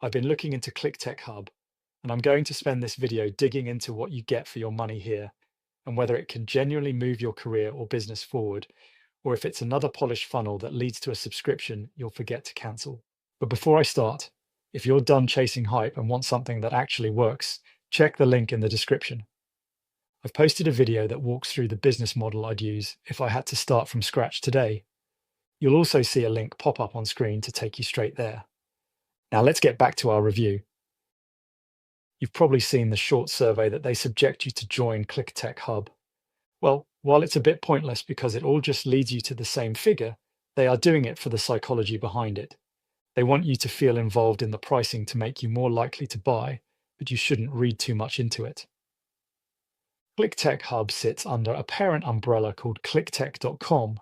I've been looking into ClickTech Hub, and I'm going to spend this video digging into what you get for your money here and whether it can genuinely move your career or business forward, or if it's another polished funnel that leads to a subscription you'll forget to cancel. But before I start, if you're done chasing hype and want something that actually works, check the link in the description. I've posted a video that walks through the business model I'd use if I had to start from scratch today. You'll also see a link pop up on screen to take you straight there. Now let's get back to our review. You've probably seen the short survey that they subject you to join ClickTech Hub. Well, while it's a bit pointless because it all just leads you to the same figure, they are doing it for the psychology behind it. They want you to feel involved in the pricing to make you more likely to buy, but you shouldn't read too much into it. ClickTech Hub sits under a parent umbrella called ClickTech.com, and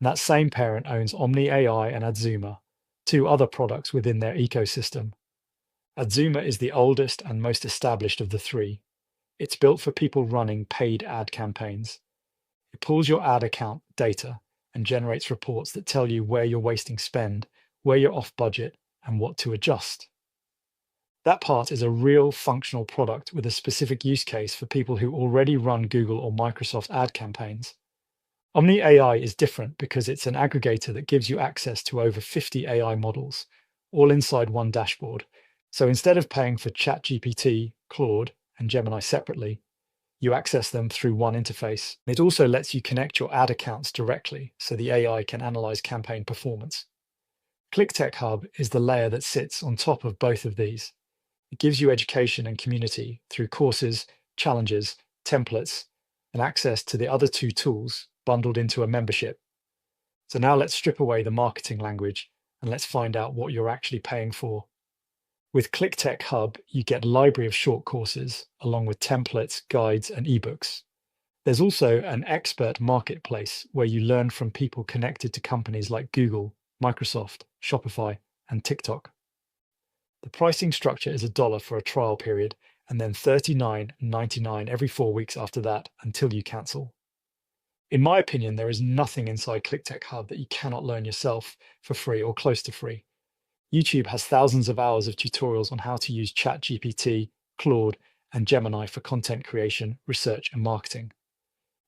that same parent owns Omni AI and Adzuma, two other products within their ecosystem. Adzuma is the oldest and most established of the three. It's built for people running paid ad campaigns. It pulls your ad account data and generates reports that tell you where you're wasting spend, where you're off budget, and what to adjust. That part is a real functional product with a specific use case for people who already run Google or Microsoft ad campaigns. Omni AI is different because it's an aggregator that gives you access to over 50 AI models, all inside one dashboard. So instead of paying for ChatGPT, Claude, and Gemini separately, you access them through one interface. It also lets you connect your ad accounts directly so the AI can analyze campaign performance. ClickTech Hub is the layer that sits on top of both of these. It gives you education and community through courses, challenges, templates, and access to the other two tools bundled into a membership. So now let's strip away the marketing language and let's find out what you're actually paying for. With ClickTech Hub, you get a library of short courses along with templates, guides, and ebooks. There's also an expert marketplace where you learn from people connected to companies like Google, Microsoft, Shopify, and TikTok. The pricing structure is $1 for a trial period and then $39.99 every 4 weeks after that until you cancel. In my opinion, there is nothing inside ClickTech Hub that you cannot learn yourself for free or close to free. YouTube has thousands of hours of tutorials on how to use ChatGPT, Claude, and Gemini for content creation, research, and marketing.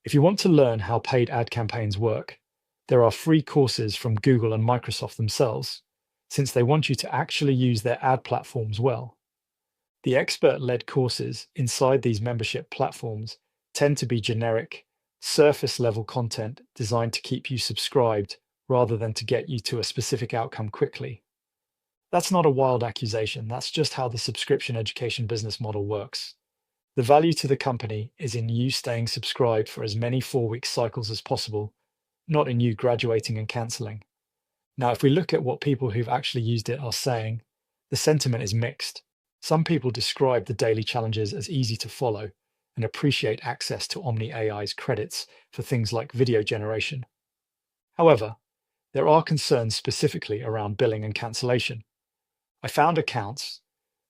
If you want to learn how paid ad campaigns work, there are free courses from Google and Microsoft themselves, since they want you to actually use their ad platforms well. The expert-led courses inside these membership platforms tend to be generic, surface-level content designed to keep you subscribed rather than to get you to a specific outcome quickly. That's not a wild accusation, that's just how the subscription education business model works. The value to the company is in you staying subscribed for as many 4-week cycles as possible, not in you graduating and canceling. Now, if we look at what people who've actually used it are saying, the sentiment is mixed. Some people describe the daily challenges as easy to follow and appreciate access to Omni AI's credits for things like video generation. However, there are concerns specifically around billing and cancellation. I found accounts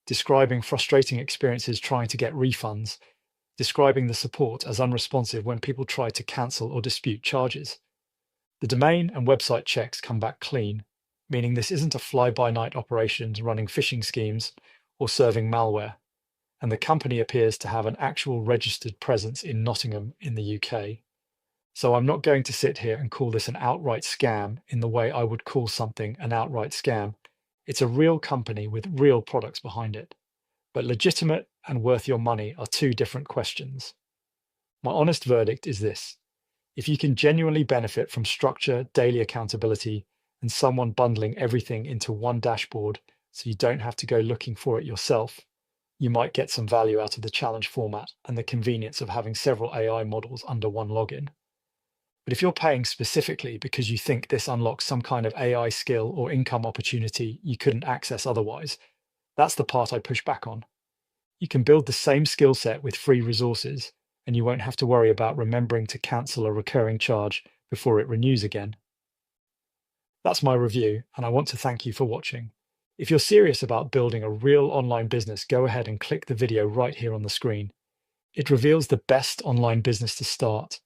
describing frustrating experiences trying to get refunds, describing the support as unresponsive when people try to cancel or dispute charges. The domain and website checks come back clean, meaning this isn't a fly-by-night operation running phishing schemes or serving malware, and the company appears to have an actual registered presence in Nottingham in the UK. So I'm not going to sit here and call this an outright scam in the way I would call something an outright scam. It's a real company with real products behind it. But legitimate and worth your money are two different questions. My honest verdict is this. If you can genuinely benefit from structure, daily accountability, and someone bundling everything into one dashboard so you don't have to go looking for it yourself, you might get some value out of the challenge format and the convenience of having several AI models under one login. But if you're paying specifically because you think this unlocks some kind of AI skill or income opportunity you couldn't access otherwise, that's the part I push back on. You can build the same skill set with free resources, and you won't have to worry about remembering to cancel a recurring charge before it renews again. That's my review, and I want to thank you for watching. If you're serious about building a real online business, go ahead and click the video right here on the screen. It reveals the best online business to start,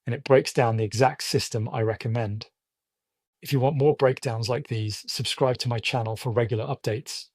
and it breaks down the exact system I recommend. If you want more breakdowns like these, subscribe to my channel for regular updates.